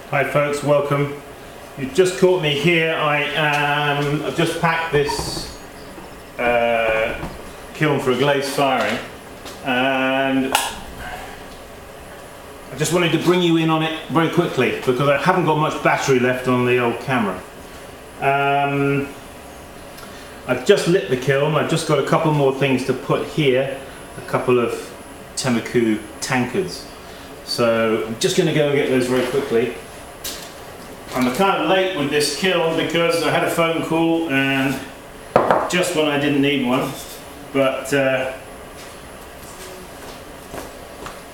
Hi folks, welcome. You've just caught me here. I've just packed this kiln for a glaze firing, and I just wanted to bring you in on it very quickly because I haven't got much battery left on the old camera. I've just lit the kiln. I've just got a couple more things to put here, a couple of Temku tankards. So I'm just going to go and get those very quickly. I'm kind of late with this kiln because I had a phone call and just when I didn't need one, but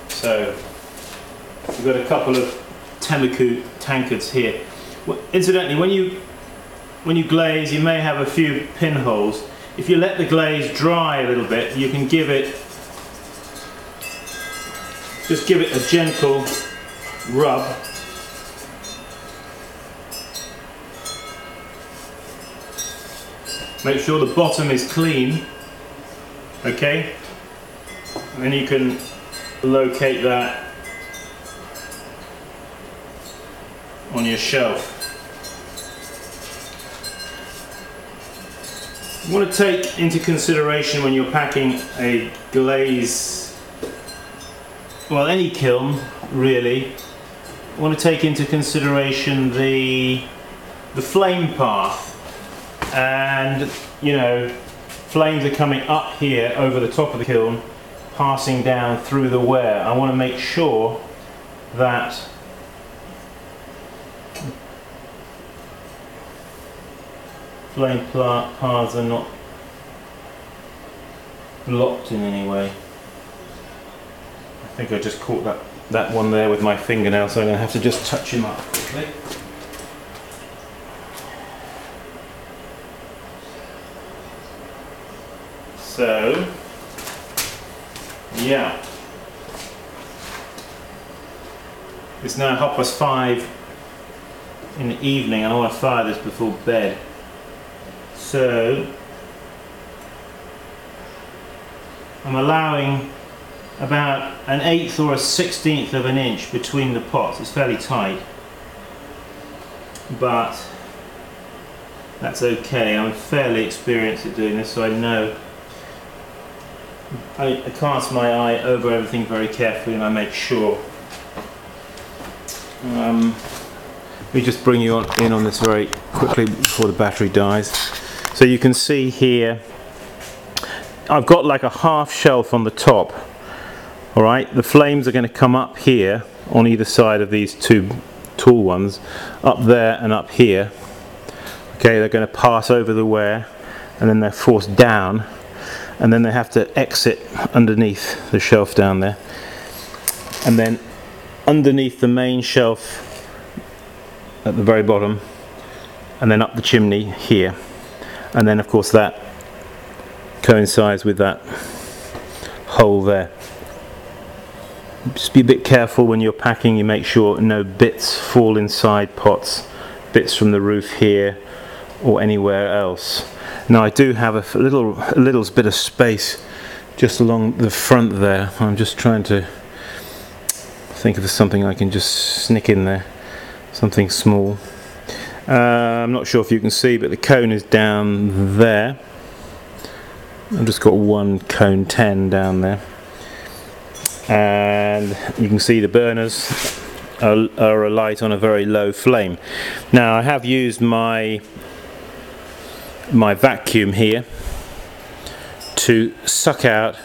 so we've got a couple of Temku tankards here. Well, incidentally, when you glaze, you may have a few pinholes. If you let the glaze dry a little bit, you can just give it a gentle rub. Make sure the bottom is clean, okay? And then you can locate that on your shelf. You want to take into consideration when you're packing a glaze, well, any kiln really, you want to take into consideration the flame path. And you know, flames are coming up here over the top of the kiln, passing down through the wear. I want to make sure that flame paths are not blocked in any way. I think I just caught that one there with my fingernail, so I'm going to have to just touch him up quickly. So, yeah, it's now 5:30 in the evening and I want to fire this before bed. So, I'm allowing about an 1/8 or a 1/16 of an inch between the pots. It's fairly tight, but that's okay. I'm fairly experienced at doing this, so I know. I cast my eye over everything very carefully and I make sure. Let me just bring you in on this very quickly before the battery dies. So you can see here, I've got like a half shelf on the top. Alright, the flames are going to come up here on either side of these two tall ones, up there and up here. Okay, they're going to pass over the wear and then they're forced down. And then they have to exit underneath the shelf down there, and then underneath the main shelf at the very bottom, and then up the chimney here, and then of course that coincides with that hole there. Just be a bit careful when you're packing. You make sure no bits fall inside pots, bits from the roof here or anywhere else. Now I do have a little bit of space just along the front there. I'm just trying to think of something I can just snick in there, something small. I'm not sure if you can see, but the cone is down there. I've just got one cone 10 down there, and you can see the burners are alight on a very low flame. Now I have used my vacuum here to suck out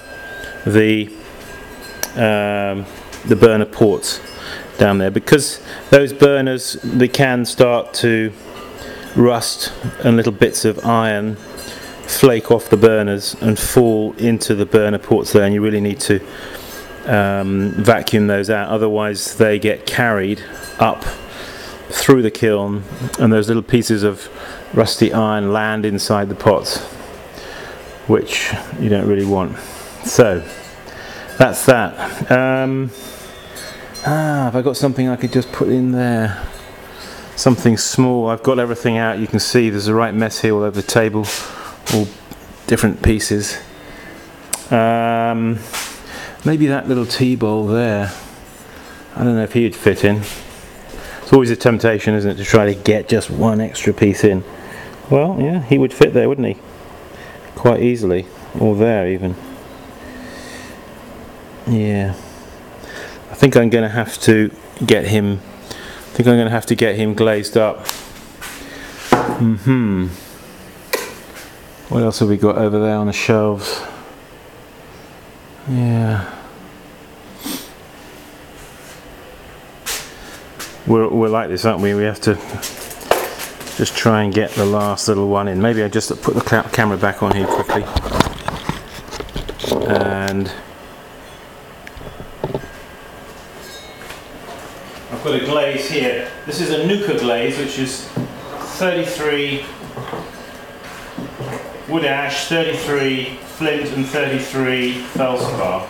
the burner ports down there, because those burners, they can start to rust and little bits of iron flake off the burners and fall into the burner ports there, and you really need to vacuum those out, otherwise they get carried up through the kiln and those little pieces of rusty iron land inside the pots, which you don't really want. So that's that. Have I got something I could just put in there? Something small. I've got everything out. You can see there's a right mess here all over the table, all different pieces. Maybe that little tea bowl there. I don't know if he'd fit in. It's always a temptation, isn't it, to try to get just one extra piece in. Well, yeah, he would fit there, wouldn't he? Quite easily, or there even. Yeah. I think I'm going to have to get him. I think I'm going to have to get him glazed up. What else have we got over there on the shelves? Yeah. We're like this, aren't we? We have to just try and get the last little one in. Maybe I just put the camera back on here quickly. And I've got a glaze here. This is a Nuka glaze, which is 33 wood ash, 33 flint and 33 feldspar.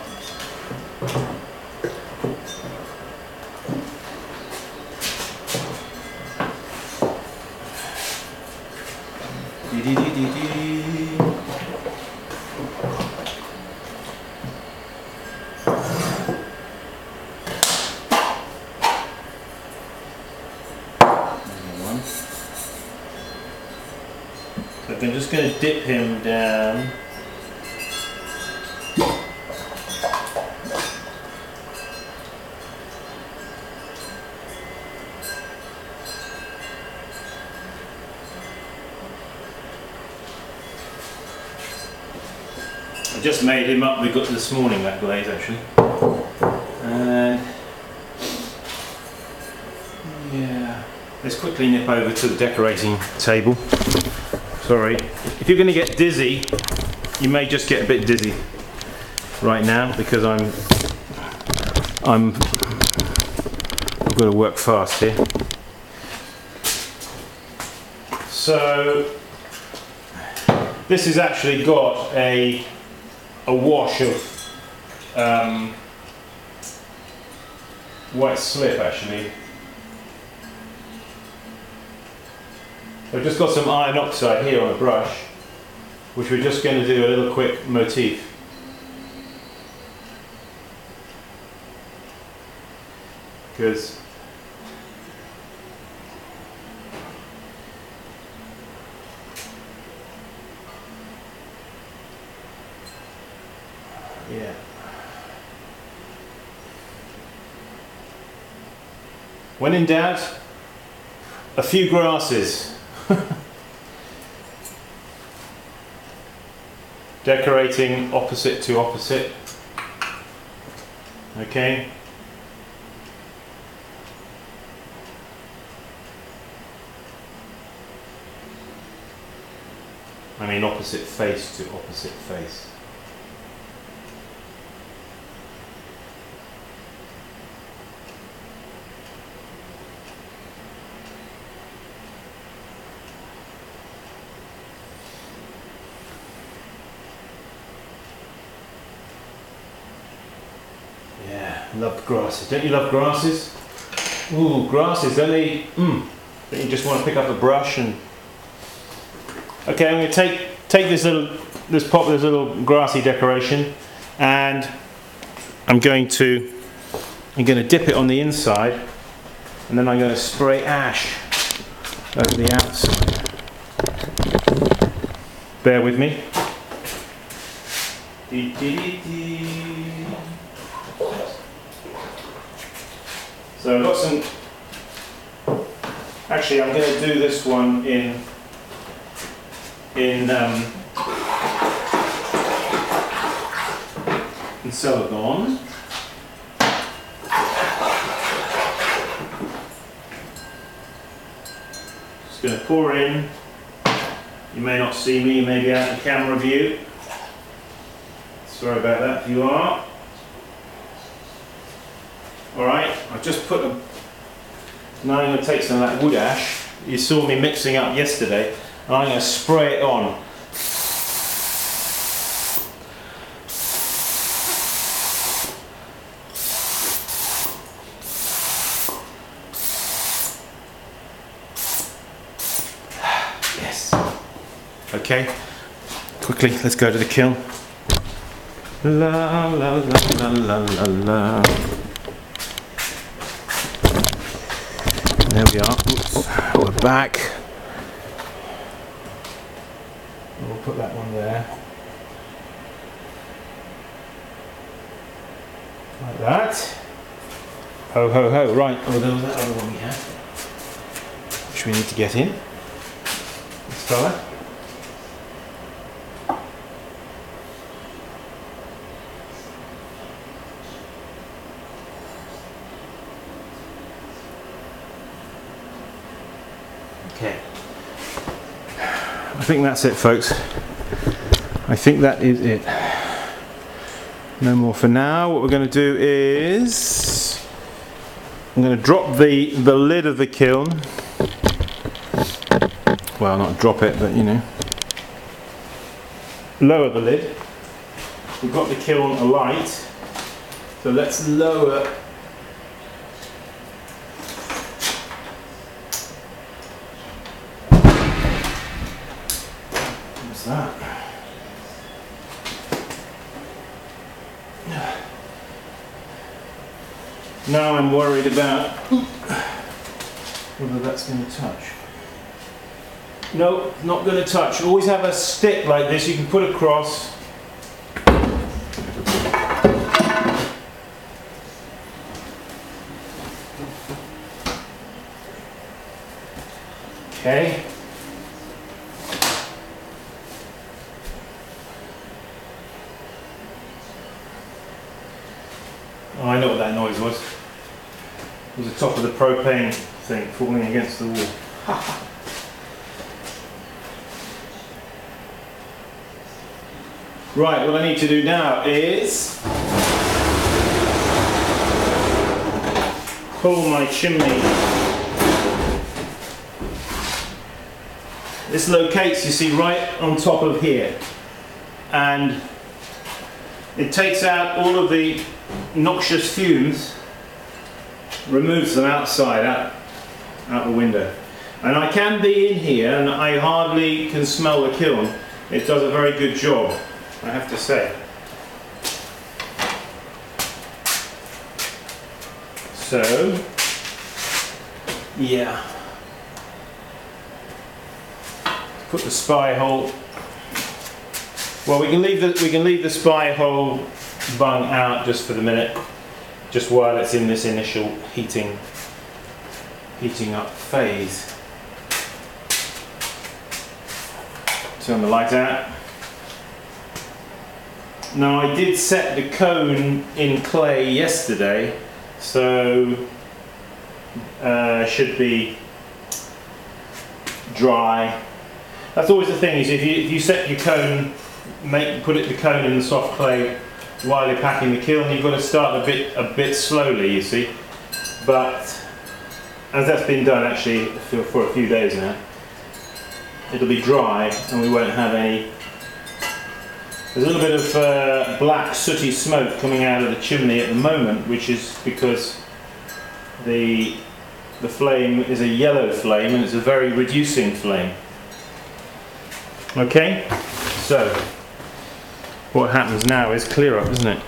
So I'm just going to dip him down. I just made him up, we got this morning, that glaze actually. And yeah, let's quickly nip over to the decorating table. Sorry, if you're going to get dizzy, you may just get a bit dizzy right now because I've got to work fast here. So this has actually got a wash of white slip actually. I've just got some iron oxide here on a brush, which we're just going to do a little quick motif. Because yeah. When in doubt, a few grasses. Decorating opposite to opposite. Okay. I mean opposite face to opposite face. Love grasses. Don't you love grasses? Ooh, grasses, don't they? Don't you just want to pick up a brush and... Okay, I'm going to take this little grassy decoration, and I'm going to dip it on the inside, and then I'm going to spray ash over the outside. Bear with me. So I've got some, actually I'm going to do this one in Celadon. Just going to pour in. You may not see me, you may be out of camera view. Sorry about that if you are. Alright, I've just put them. Now I'm going to take some of that wood ash you saw me mixing up yesterday, and I'm going to spray it on. Yes. Okay, quickly, let's go to the kiln. La la la la la la la. There we are. Oops. We're back. We'll put that one there. Like that. Ho ho ho. Right. Oh, there was that other one we had, which we need to get in. This fella. Okay. I think that's it, folks. I think that is it. No more for now. What we're going to do is I'm going to drop the lid of the kiln. Well, not drop it, but you know, lower the lid. We've got the kiln alight, so let's lower. What's that? Now I'm worried about whether that's going to touch. No, not going to touch. Always have a stick like this you can put across. Okay. Oh, I know what that noise was. It was the top of the propane thing falling against the wall. Right, what I need to do now is pull my chimney. This locates, you see, right on top of here, and it takes out all of the noxious fumes, removes them outside, out the window. And I can be in here and I hardly can smell the kiln. It does a very good job, I have to say. So, yeah. Put the spy hole. Well, we can leave the spy hole bung out just for the minute, just while it's in this initial heating up phase. Turn the light out. Now, I did set the cone in clay yesterday, so should be dry. That's always the thing, is if you set your cone, put the cone in the soft clay while you're packing the kiln, you've got to start a bit slowly, you see. But as that's been done actually for a few days now, it'll be dry and we won't have any. There's a little bit of black sooty smoke coming out of the chimney at the moment, which is because the flame is a yellow flame and it's a very reducing flame. Okay, so what happens now is clear up, isn't it?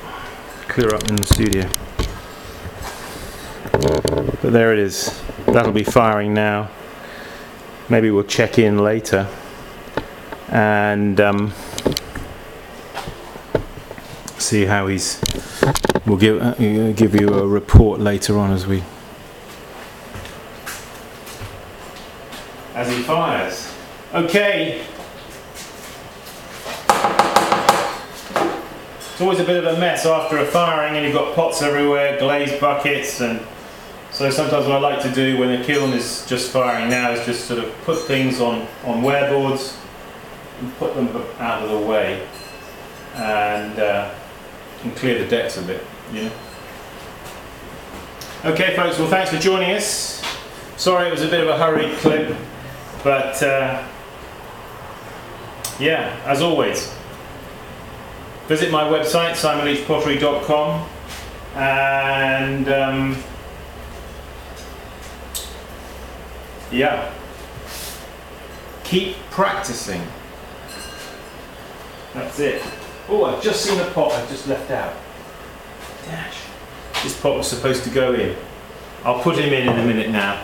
Clear up in the studio. But there it is. That'll be firing now. Maybe we'll check in later and see how we'll give you a report later on as he fires. Okay. It's always a bit of a mess after a firing, and you've got pots everywhere, glazed buckets, and so sometimes what I like to do when the kiln is just firing now is just sort of put things on wearboards and put them out of the way and clear the decks a bit, you know. Okay folks, well thanks for joining us. Sorry it was a bit of a hurried clip, but yeah, as always, visit my website simonleachpottery.com and yeah, keep practicing. That's it. Oh, I've just seen a pot I've just left out. Dash. This pot was supposed to go in. I'll put him in a minute now.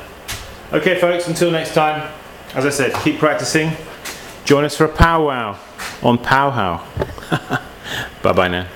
Okay folks, until next time, as I said, keep practicing. Join us for a powwow on Powwow. Bye bye now.